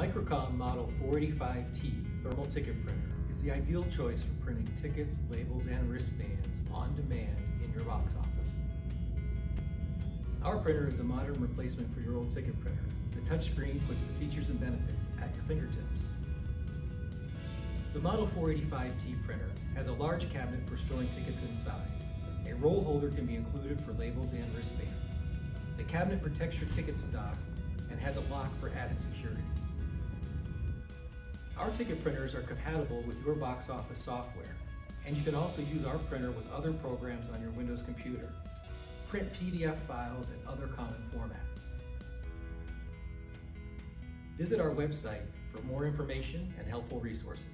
Microcom Model 485T thermal ticket printer is the ideal choice for printing tickets, labels, and wristbands on demand in your box office. Our printer is a modern replacement for your old ticket printer. The touchscreen puts the features and benefits at your fingertips. The Model 485T printer has a large cabinet for storing tickets inside. A roll holder can be included for labels and wristbands. The cabinet protects your ticket stock and has a lock for added security. Our ticket printers are compatible with your box office software, and you can also use our printer with other programs on your Windows computer. Print PDF files and other common formats. Visit our website for more information and helpful resources.